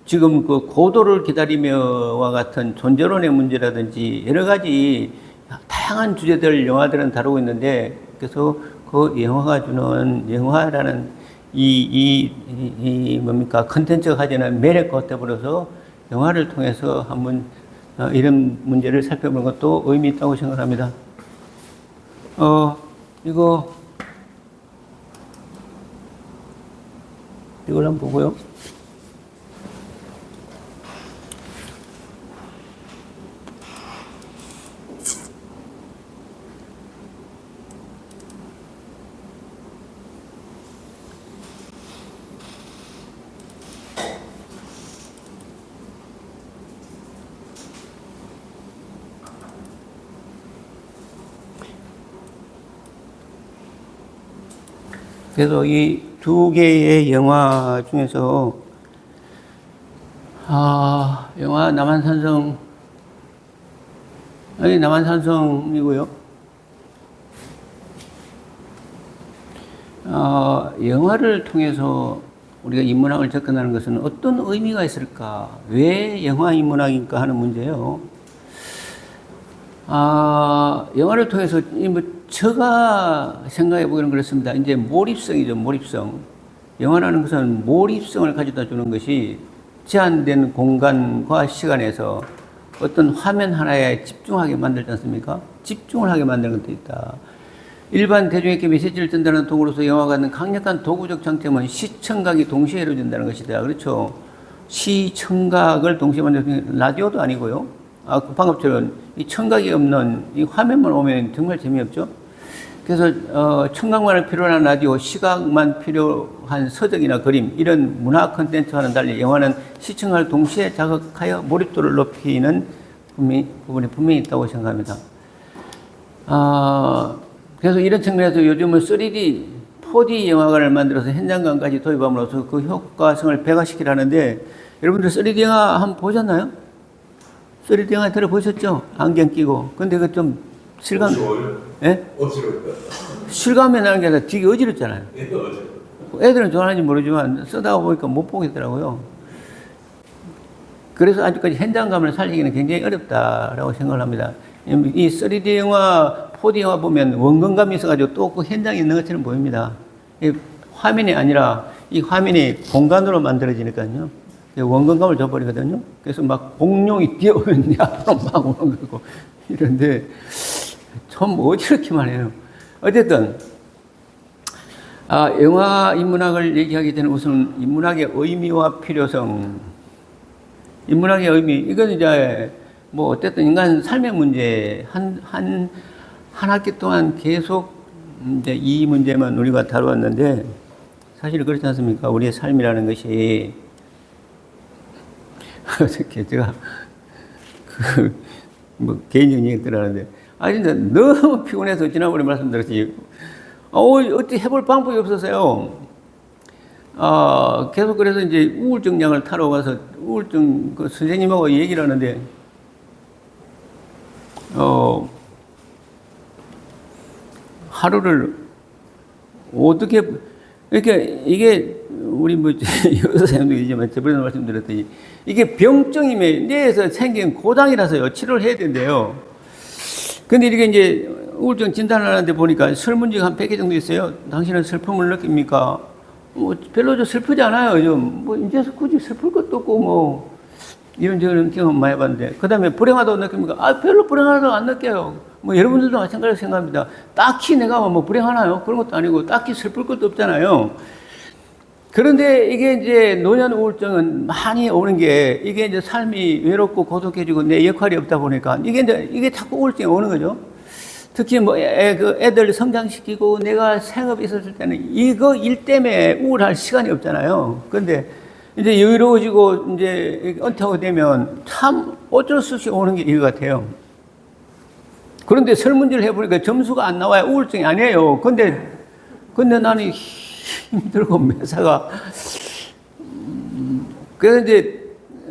지금 그 고도를 기다리며와 같은 존재론의 문제라든지 여러 가지 다양한 주제들 영화들은 다루고 있는데, 그래서 그 영화가 주는, 영화라는 뭡니까, 컨텐츠가 가지는 매력과 더불어서 영화를 통해서 한번 이런 문제를 살펴보는 것도 의미 있다고 생각합니다. 이걸 한번 보고요. 그래서 이 2개의 영화 중에서, 영화 남한산성이고요. 영화를 통해서 우리가 인문학을 접근하는 것은 어떤 의미가 있을까? 왜 영화 인문학인가 하는 문제예요. 영화를 통해서, 제가 생각해 보기에는 그렇습니다. 이제 몰입성이죠, 몰입성. 영화라는 것은 몰입성을 가져다 주는 것이 제한된 공간과 시간에서 어떤 화면 하나에 집중하게 만들지 않습니까? 집중을 하게 만드는 것도 있다. 일반 대중에게 메시지를 전달하는 도구로서 영화가 갖는 강력한 도구적 장점은 시청각이 동시에 이루어진다는 것이다. 그렇죠? 시청각을 동시에 만드는 라디오도 아니고요. 방금처럼 이 청각이 없는 이 화면만 오면 정말 재미없죠. 그래서 청각만을 필요로 하는 라디오, 시각만 필요한 서적이나 그림, 이런 문화 콘텐츠와는 달리 영화는 시청각을 동시에 자극하여 몰입도를 높이는 부분이 분명히 있다고 생각합니다. 그래서 이런 측면에서 요즘은 3D, 4D 영화관을 만들어서 현장감까지 도입함으로써 그 효과성을 배가시키라는데, 여러분들 3D 영화 한번 보셨나요? 3D 영화 들어보셨죠? 안경 끼고. 근데 그 좀 실감, 예? 실감이 나는 게 아니라 되게 어지럽잖아요. 애들은 좋아하는지 모르지만 쓰다 보니까 못 보겠더라고요. 그래서 아직까지 현장감을 살리기는 굉장히 어렵다라고 생각을 합니다. 이 3D 영화, 4D 영화 보면 원근감이 있어가지고 또 그 현장에 있는 것처럼 보입니다. 이 화면이 아니라 이 화면이 공간으로 만들어지니까요. 원근감을 줘버리거든요. 그래서 막 공룡이 뛰어오면 앞으로 막 오는 거고 이런데 좀 어지럽기만 해요. 어쨌든 영화 인문학을 얘기하게 되는 우선 인문학의 의미와 필요성, 인문학의 의미, 이건 이제 뭐 어쨌든 인간 삶의 문제 한 학기 동안 계속 이제 이 문제만 우리가 다루었는데, 사실 그렇지 않습니까? 우리의 삶이라는 것이 어떻게 제가 뭐 개인적인 얘기 들었는데, 진짜 너무 피곤해서 지난번에 말씀드렸지. 어찌 해볼 방법이 없었어요. 계속 그래서 이제 우울증 약을 타러 가서 우울증 그 선생님하고 얘기를 하는데, 하루를 어떻게, 이렇게 이게 우리 뭐 여사님도 이제만 저번에 말씀드렸더니 이게 병증이면 뇌에서 생긴 고장이라서요 치료를 해야 된대요. 근데 이게 이제 우울증 진단을 하는데 보니까 설문지가 한 100개 정도 있어요. 당신은 슬픔을 느낍니까? 뭐 별로 좀 슬프지 않아요. 요즘 뭐 이제서 굳이 슬플 것도 없고 뭐 이런저런 경험 많이 해봤는데 그 다음에 불행하다고 느낍니까? 아 별로 불행하다고 안 느껴요. 뭐 여러분들도 마찬가지로 생각합니다. 딱히 내가 뭐 불행하나요? 그런 것도 아니고 딱히 슬플 것도 없잖아요. 그런데 이게 이제 노년 우울증은 많이 오는 게 이게 이제 삶이 외롭고 고독해지고 내 역할이 없다 보니까 이게 자꾸 우울증이 오는 거죠. 특히 뭐 애들 성장시키고 내가 생업이 있었을 때는 이거 일 때문에 우울할 시간이 없잖아요. 근데 이제 여유로워지고 이제 은퇴하고 되면 참 어쩔 수 없이 오는 게 이거 같아요. 그런데 설문지를 해보니까 점수가 안 나와요. 우울증이 아니에요. 근데 나는 힘들고 매사가 그래서 이제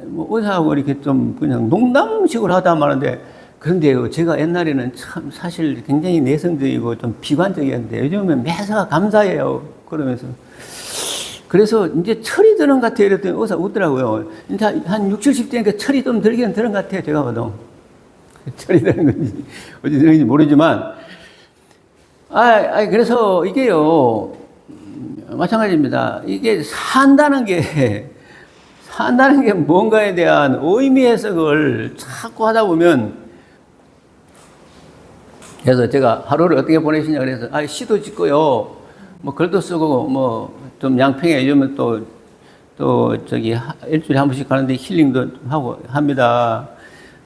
뭐 의사하고 이렇게 좀 그냥 농담식으로 하다 말하는데 그런데요 제가 옛날에는 참 사실 굉장히 내성적이고 좀 비관적이었는데 요즘은 매사가 감사해요. 그러면서 그래서 이제 철이 드는 것 같아요. 이랬더니 의사 웃더라고요. 이제 한 60, 70대니까 철이 좀 들기는 드는 것 같아요. 제가 봐도 철이 드는 건지 어디 드는지 모르지만 그래서 이게요 마찬가지입니다. 이게 산다는 게 뭔가에 대한 의미 해석을 자꾸 하다 보면 그래서 제가 하루를 어떻게 보내시냐 그래서 시도 짓고요 뭐 글도 쓰고 뭐 좀 양평에 요즘은 또 저기 일주일에 한 번씩 가는데 힐링도 하고 합니다.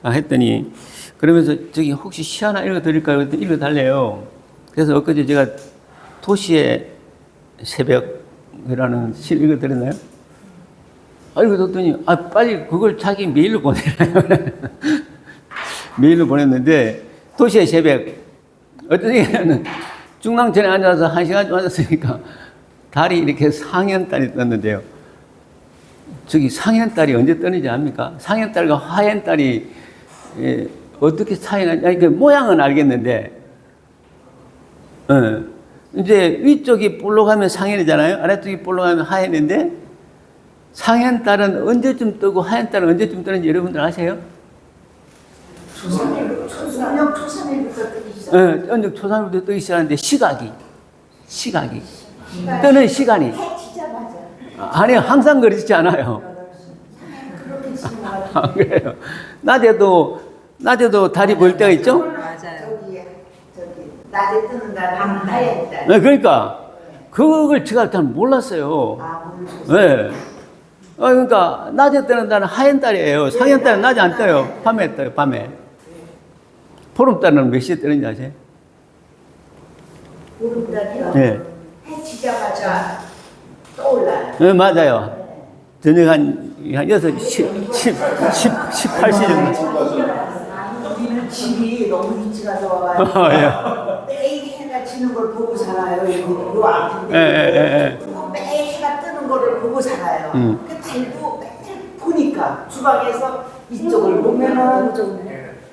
했더니 그러면서 저기 혹시 시 하나 읽어드릴까요? 읽어달래요. 그래서 엊그제 제가 도시의 새벽이라는 시를 읽어드렸나요? 읽어줬더니 빨리 그걸 자기 메일로 보내라요. 메일로 보냈는데 도시의 새벽 어떤 얘기냐면 중랑천에 앉아서 1시간 좀 앉았으니까 달이 이렇게 상현달이 떴는데요. 저기 상현달이 언제 뜨는지 압니까? 상현달과 하현달이 어떻게 차이가 나냐? 그 모양은 알겠는데 이제 위쪽이 볼록하면 상현이잖아요. 아래쪽이 볼록하면 하현인데 상현달은 언제쯤 뜨고 하현달은 언제쯤 뜨는지 여러분들 아세요? 초삼 초삼일부터 뜨기 시작. 언적 초삼부터 뜨기 시작하는데 시각이 뜨는 시간이 해치자마자. 아니요 항상 그렇지 않아요. 그렇게 지는 것 같아요. 그래요. 낮에도 달이 보일 때가 있죠? 맞아요. 저기 낮에 뜨는 날은 하얀 달. 네, 그러니까 그걸 제가 잘 몰랐어요. 모르셨어요. 네. 그러니까 낮에 뜨는 달은 하얀 달이에요. 상현 달은 낮에 안 떠요. 밤에 떠요. 밤에. 보름달은 몇 시에 뜨는지 아세요? 보름달이요? 네. 해치자마자 떠올라요. 네, 맞아요. 저녁 한 6시, 18시 정도. 우리는 집이 너무 위치가 좋아가지고 예. 매일 해가 지는 걸 보고 살아요. 요 앞인데. 예. 그리고 매일 해가 뜨는 거를 보고 살아요. 그 달도 매일 보니까 주방에서 이쪽을 보면은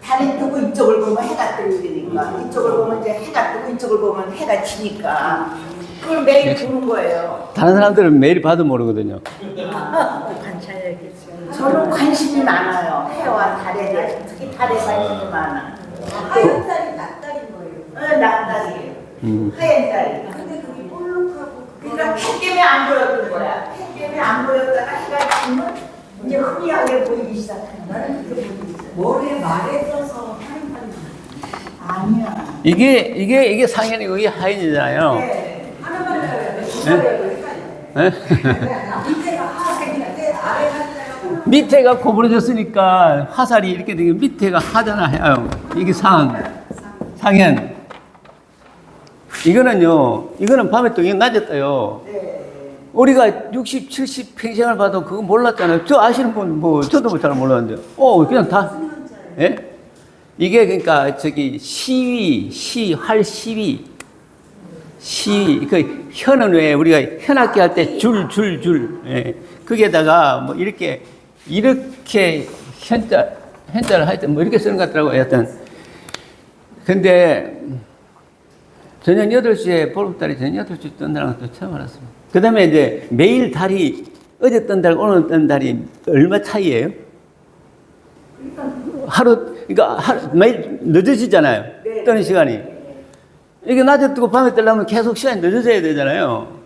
달이 뜨고 이쪽을 보면 해가 뜨니까 이쪽을 보면 이제 해가 뜨고 이쪽을 보면 해가 지니까 그걸 매일 보는 거예요. 다른 사람들은 매일 봐도 모르거든요. 저는 관심이 많아요. 해와 달에 대해서 특히 달에 관심이 많아. 하얀 달이 낮달인 거예요. 낮달이에요. 하얀 달이. 근데 그게 볼록하고 그러니까 해 때문에 안 보였던 거야. 해 때문에 안 보였다가 해가 지면 이제 흐리하게 보이기 시작하는 거야. 머리에 말에 떠서 하얀 달이 아니야. 이게 상현이고 이게 하현이잖아요. 네. 하나만 해요. 네? 밑에가 하얀 아래가 밑에가 고부러졌으니까 화살이 이렇게 되게 밑에가 하잖아요. 이게 상현. 이거는 밤에 떠요. 낮에 떠요. 우리가 60, 70 평생을 봐도 그거 몰랐잖아요. 저 아시는 분, 저도 잘 몰랐는데. 그냥 다. 예? 이게 그러니까 저기 활시위. 그 현은 왜 우리가 현악기 할 때 줄. 예. 거기에다가 뭐 이렇게 현자를 할 때 뭐 이렇게 쓰는 것 같더라고요. 여튼. 근데 저녁 8시에, 보름달이 저녁 8시에 뜬다는 것도 처음 알았습니다. 그 다음에 이제 매일 달이, 어제 뜬 달, 오늘 뜬 달이 얼마 차이예요? 그러니까 매일 늦어지잖아요. 네. 뜨는 시간이. 이게 낮에 뜨고 밤에 뜨려면 계속 시간이 늦어져야 되잖아요.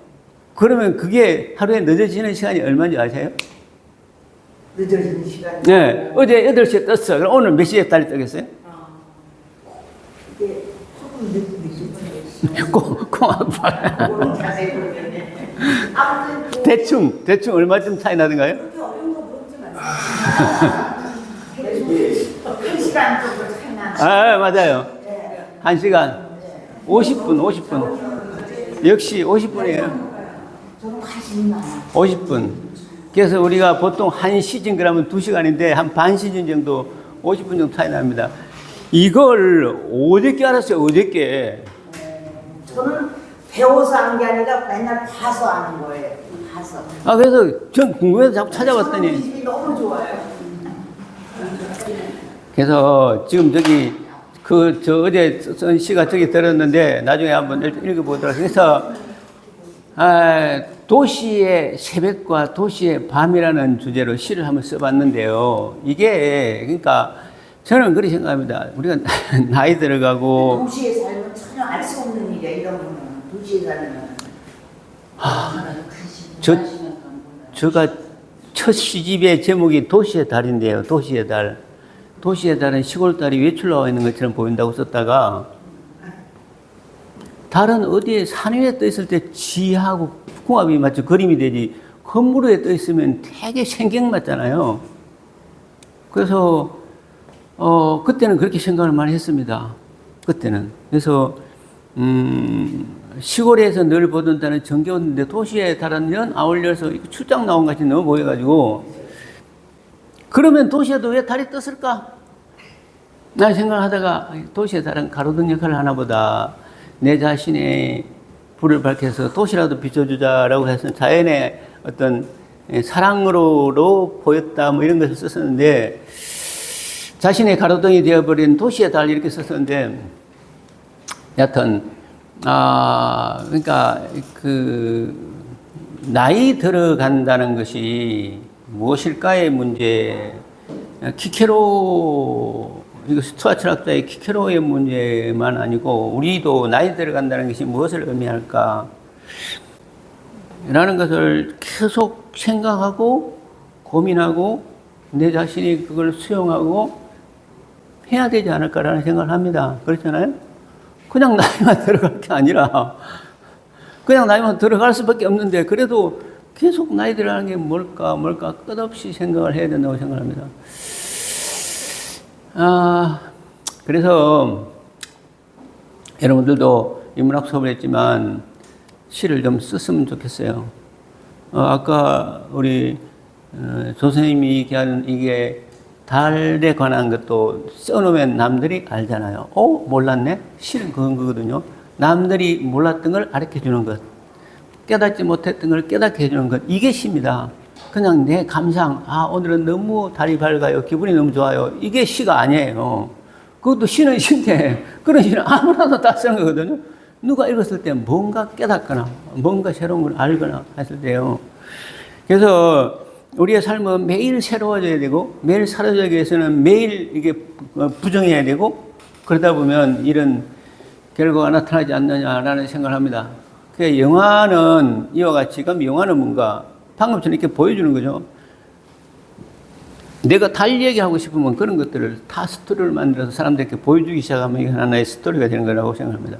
그러면 그게 하루에 늦어지는 시간이 얼마인지 아세요? 늦어지는 시간. 네. 어제 8시에 떴어. 그럼 오늘 몇 시에 달이 뜨겠어요? 이게 조금 늦어지는 꽁 아파. 그거는 자세히 모르겠네. 아무튼 대충 얼마쯤 차이 나던가요? 그렇게 어려운 거 물어보지 마세요. 한 시간 정도 차이 나요. 아, 맞아요. 네. 1시간. 50분. 역시 50분이에요. 저는 관심이 많아요. 50분. 그래서 우리가 보통 한 시즌 그러면 2시간인데 한 반 시즌 정도 50분 정도 차이 납니다. 이걸 어저께 알았어요. 어저께. 저는 배워서 한 게 아니라 맨날 봐서 아는 거예요. 봐서. 아, 그래서 전 궁금해서 자꾸 찾아봤더니. 이 집이 너무 좋아요. 그래서 지금 저기 저 어제 쓴 시가 저기 들었는데 나중에 한번 읽어보도록. 그래서 도시의 새벽과 도시의 밤이라는 주제로 시를 한번 써봤는데요. 이게 그러니까 저는 그렇게 생각합니다. 우리가 나이 들어가고 도시에 살면 전혀 알 수 없는 일이야. 이런 거는 도시에 살면. 제가 첫 시집의 제목이 도시의 달인데요. 도시의 달. 도시의 달은 시골 달이 외출 나와 있는 것처럼 보인다고 썼다가 달은 어디에 산 위에 떠 있을 때 지하고 궁합이 맞죠. 그림이 되지. 건물 위에 떠 있으면 되게 생경 맞잖아요. 그래서 그때는 그렇게 생각을 많이 했습니다. 그때는. 그래서 시골에서 늘 보던 달은 정겨웠는데 도시의 달은 연 아울려서 출장 나온 것 같이 너무 보여가지고 그러면 도시에도 왜 달이 떴을까? 나 생각하다가 도시의 달은 가로등 역할을 하나 보다. 내 자신의 불을 밝혀서 도시라도 비춰주자라고 해서 자연의 어떤 사랑으로 보였다 뭐 이런 것을 썼었는데 자신의 가로등이 되어버린 도시의 달 이렇게 썼었는데 여하튼 그러니까 나이 들어간다는 것이 무엇일까의 문제, 키케로, 이거 스튜아트 철학자의 키케로의 문제만 아니고, 우리도 나이 들어간다는 것이 무엇을 의미할까? 라는 것을 계속 생각하고, 고민하고, 내 자신이 그걸 수용하고, 해야 되지 않을까라는 생각을 합니다. 그렇잖아요? 그냥 나이만 들어갈 게 아니라, 그냥 나이만 들어갈 수밖에 없는데, 그래도 계속 나이 들어가는 게 뭘까 끝없이 생각을 해야 된다고 생각합니다. 그래서 여러분들도 인문학 수업을 했지만 시를 좀 썼으면 좋겠어요. 아까 우리 조선생님이 얘기하는 이게 달에 관한 것도 써놓으면 남들이 알잖아요. 몰랐네? 시는 그런 거거든요. 남들이 몰랐던 걸 가르쳐 주는 것. 깨닫지 못했던 걸 깨닫게 해주는 것. 이게 시입니다. 그냥 내 감상, 오늘은 너무 달이 밝아요. 기분이 너무 좋아요. 이게 시가 아니에요. 그것도 시는 시인데, 그런 시는 아무나도 다 쓰는 거거든요. 누가 읽었을 때 뭔가 깨닫거나, 뭔가 새로운 걸 알거나 했을 때요. 그래서 우리의 삶은 매일 새로워져야 되고, 매일 살아가기 위해서는 매일 이게 부정해야 되고, 그러다 보면 이런 결과가 나타나지 않느냐라는 생각을 합니다. 영화는 이와 같이, 그럼 영화는 뭔가 방금처럼 이렇게 보여주는 거죠. 내가 달 얘기하고 싶으면 그런 것들을 다 스토리를 만들어서 사람들에게 보여주기 시작하면 이게 하나의 스토리가 되는 거라고 생각합니다.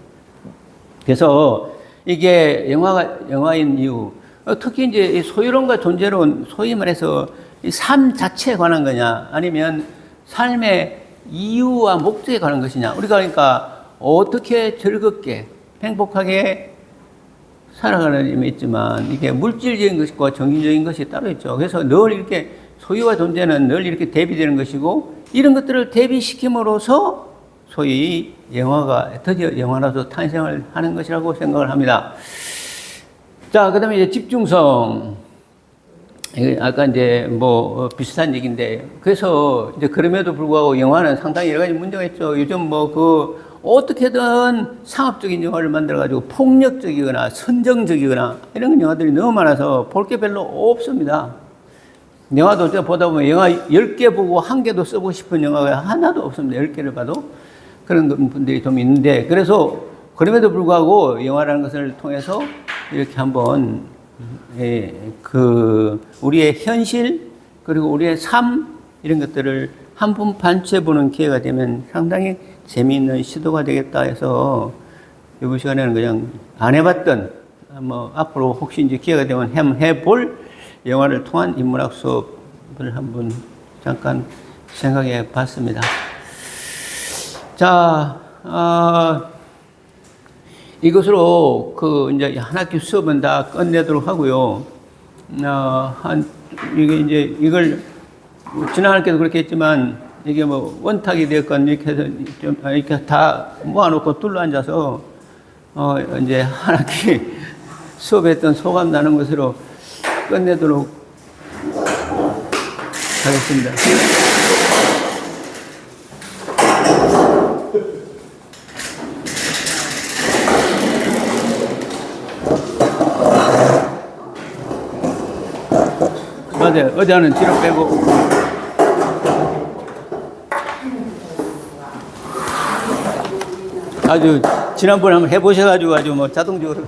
그래서 이게 영화인 이유, 특히 이제 소유론과 존재론, 소위 말해서 이 삶 자체에 관한 거냐, 아니면 삶의 이유와 목적에 관한 것이냐. 우리가 그러니까 어떻게 즐겁게, 행복하게 살아가는 힘이 있지만 이게 물질적인 것과 정신적인 것이 따로 있죠. 그래서 늘 이렇게 소유와 존재는 늘 이렇게 대비되는 것이고 이런 것들을 대비시킴으로써 소위 영화가 드디어 영화로서 탄생을 하는 것이라고 생각을 합니다. 자, 그 다음에 이제 집중성. 아까 이제 비슷한 얘기인데 그래서 이제 그럼에도 불구하고 영화는 상당히 여러 가지 문제가 있죠. 요즘 어떻게든 상업적인 영화를 만들어가지고 폭력적이거나 선정적이거나 이런 영화들이 너무 많아서 볼 게 별로 없습니다. 영화도 제가 보다 보면 영화 10개 보고 1개도 써보고 싶은 영화가 하나도 없습니다. 10개를 봐도. 그런 분들이 좀 있는데, 그래서 그럼에도 불구하고 영화라는 것을 통해서 이렇게 한번 우리의 현실 그리고 우리의 삶 이런 것들을 한 번 반추해보는 기회가 되면 상당히 재미있는 시도가 되겠다 해서 이번 시간에는 그냥 안 해봤던 뭐 앞으로 혹시 이제 기회가 되면 해볼 영화를 통한 인문학 수업을 한번 잠깐 생각해 봤습니다. 자, 이것으로 이제 한 학기 수업은 다 끝내도록 하고요. 이걸 지난 학기도 그렇게 했지만 이게 뭐 원탁이 되었건 이렇게 해서 좀 이렇게 다 모아놓고 둘러앉아서 이제 한 학기 수업했던 소감 나는 것으로 끝내도록 하겠습니다. 맞아요. 의자는 뒤로 빼고. 아주 지난번에 한번 해보셔가지고 아주 뭐 자동적으로.